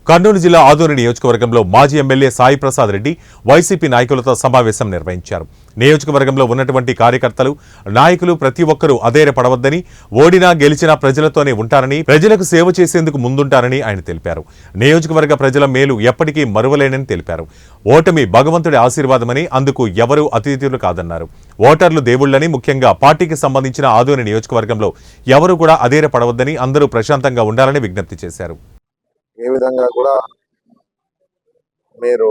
కర్నూలు జిల్లా ఆదోని నియోజకవర్గంలో మాజీ ఎమ్మెల్యే సాయి ప్రసాద్ రెడ్డి వైసీపీ నాయకులతో సమావేశం నిర్వహించారు. నియోజకవర్గంలో ఉన్నటువంటి కార్యకర్తలు, నాయకులు ప్రతి ఒక్కరూ అధైర్యపడవద్దని, ఓడినా గెలిచినా ప్రజలతోనే ఉంటారని, ప్రజలకు సేవ చేసేందుకు ముందుంటారని ఆయన తెలిపారు. నియోజకవర్గ ప్రజల మేలు ఎప్పటికీ మరువలేనని తెలిపారు. ఓటమి భగవంతుడి ఆశీర్వాదమని, అందుకు ఎవరూ అతిథులు కాదన్నారు. ఓటర్లు దేవుళ్లని, ముఖ్యంగా పార్టీకి సంబంధించిన ఆదోని నియోజకవర్గంలో ఎవరూ కూడా అధైర్యపడవద్దని, అందరూ ప్రశాంతంగా ఉండాలని విజ్ఞప్తి చేశారు. ఏ విధంగా కూడా మీరు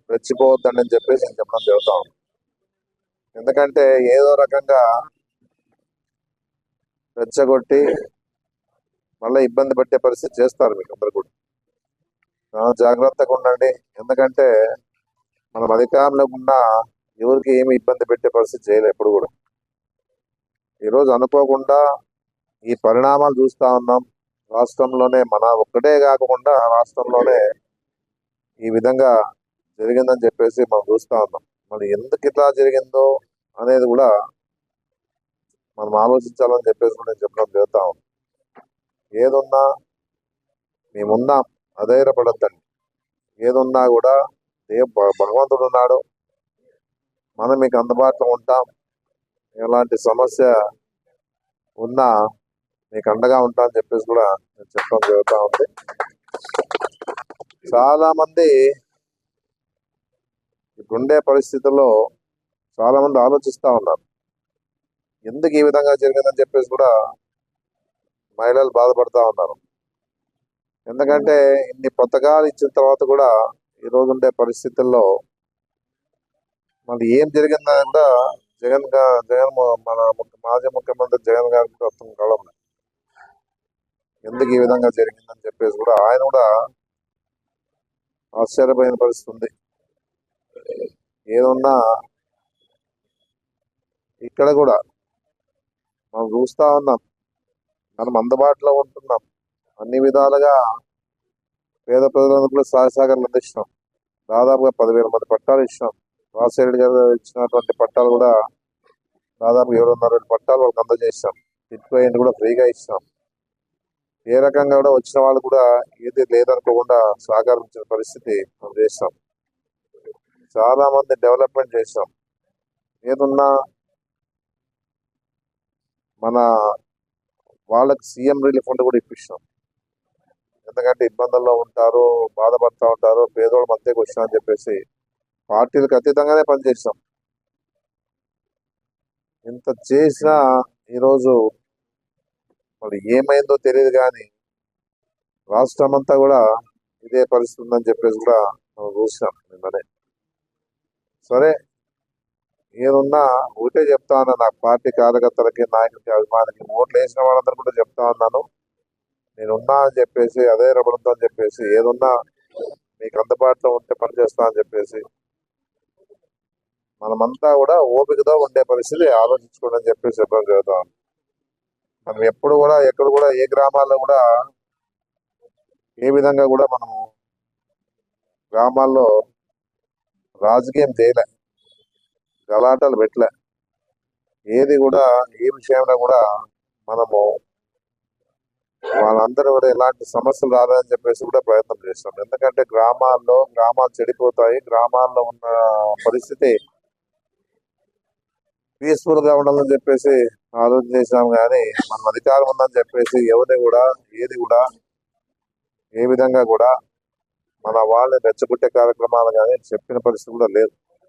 రెచ్చిపోవద్దని చెప్పేసి నేను చెప్పడం జరుగుతాం. ఎందుకంటే ఏదో రకంగా రెచ్చగొట్టి మళ్ళీ ఇబ్బంది పెట్టే పరిస్థితి చేస్తారు. మీకు అందరు కూడా జాగ్రత్తగా ఉండండి. ఎందుకంటే మనం అధికారంలో ఉన్న ఎవరికి ఏమి ఇబ్బంది పెట్టే పరిస్థితి చేయలేదు ఎప్పుడు కూడా. ఈరోజు అనుకోకుండా ఈ పరిణామాలు చూస్తా ఉన్నాం. రాష్ట్రంలోనే, మన ఒక్కటే కాకుండా రాష్ట్రంలోనే ఈ విధంగా జరిగిందని చెప్పేసి మనం చూస్తా ఉన్నాం. మరి ఎందుకు ఇట్లా జరిగిందో అనేది కూడా మనం ఆలోచించాలని చెప్పేసి కూడా నేను చెప్పడం జరుగుతా ఉన్నాం. ఏదున్నా మేమున్నాం, అధైర్యపడద్దండి. ఏదున్నా కూడా భగవంతుడు ఉన్నాడు, మనం మీకు అందుబాటులో ఉంటాం. ఎలాంటి సమస్య ఉన్నా మీకు అండగా ఉంటా అని చెప్పేసి కూడా నేను చెప్పడం జరుగుతూ ఉంది. చాలా మంది ఇప్పుడుండే పరిస్థితుల్లో చాలా మంది ఆలోచిస్తూ ఉన్నారు, ఎందుకు ఈ విధంగా జరిగిందని చెప్పేసి కూడా మహిళలు బాధపడతా ఉన్నారు. ఎందుకంటే ఇన్ని పథకాలు ఇచ్చిన తర్వాత కూడా ఈరోజు ఉండే పరిస్థితుల్లో మళ్ళీ ఏం జరిగిందని కూడా జగన్ మన మాజీ ముఖ్యమంత్రి జగన్ గారికి కూడా అర్థం కావడం, ఎందుకు ఈ విధంగా జరిగిందని చెప్పేసి కూడా ఆయన కూడా ఆశ్చర్యపోయిన పరిస్థితి ఉంది. ఏదున్నా ఇక్కడ కూడా మనం చూస్తా ఉన్నాం, మనం అందుబాటులో ఉంటున్నాం. అన్ని విధాలుగా పేద ప్రజలందరూ కూడా సహకారాలు అందిస్తున్నాం. దాదాపుగా 10,000 మంది పట్టాలు ఇచ్చినాం. రాజశేఖర్ గారు ఇచ్చినటువంటి పట్టాలు కూడా దాదాపు 700 పట్టాలు వాళ్ళకి అందజేసినాం. టిట్కోయింటి కూడా ఫ్రీగా ఇచ్చినాం. ఏ రకంగా కూడా వచ్చిన వాళ్ళు కూడా ఏది లేదనుకోకుండా సహకరించిన పరిస్థితి మనం చేస్తాం. చాలా మంది డెవలప్మెంట్ చేస్తాం. ఏదున్నా మన వాళ్ళకి సీఎం రిలీఫ్ ఫండ్ కూడా ఇప్పిస్తాం. ఎందుకంటే ఇబ్బందుల్లో ఉంటారు, బాధపడుతూ ఉంటారు, పేదోళ్ళ మధ్యకి వచ్చినా అని చెప్పేసి పార్టీలకు అతీతంగానే పనిచేస్తాం. ఇంత చేసినా ఈరోజు మరి ఏమైందో తెలియదు, కానీ రాష్ట్రం అంతా కూడా ఇదే పరిస్థితి ఉందని చెప్పేసి కూడా మనం చూసినాం నిన్ననే. సరే, ఏదున్నా ఒకటే చెప్తా ఉన్నా, నాకు పార్టీ కార్యకర్తలకి, నాయకులకి, అభిమానికి, ఓట్లు వేసిన వాళ్ళందరూ కూడా చెప్తా ఉన్నాను, నేనున్నా అని చెప్పేసి, అదే రబడంతో అని చెప్పేసి, ఏదున్నా మీకు అందుబాటులో ఉంటే పనిచేస్తా అని చెప్పేసి మనమంతా కూడా ఓపికతో ఉండే పరిస్థితి ఆలోచించుకోండి అని చెప్పేసి చెప్పడం జరుగుతాం. మనం ఎప్పుడు కూడా ఎక్కడ కూడా ఏ గ్రామాల్లో కూడా ఏ విధంగా కూడా మనము గ్రామాల్లో రాజకీయం చేయలే, గలాటలు పెట్టలే. ఏది కూడా ఏ విషయంలో కూడా మనము వాళ్ళందరూ కూడా ఎలాంటి సమస్యలు రాదని చెప్పేసి కూడా ప్రయత్నం చేస్తాం. ఎందుకంటే గ్రామాలు చెడిపోతాయి. గ్రామాల్లో ఉన్న పరిస్థితి పీస్ఫుల్ గా ఉండాలని చెప్పేసి ఆలోచన చేసినాం. కానీ మనం అధికారం ఉందని చెప్పేసి ఎవరిని కూడా ఏది కూడా ఏ విధంగా కూడా మన వాళ్ళని రెచ్చగొట్టే కార్యక్రమాలు కానీ చెప్పిన పరిస్థితి కూడా లేదు.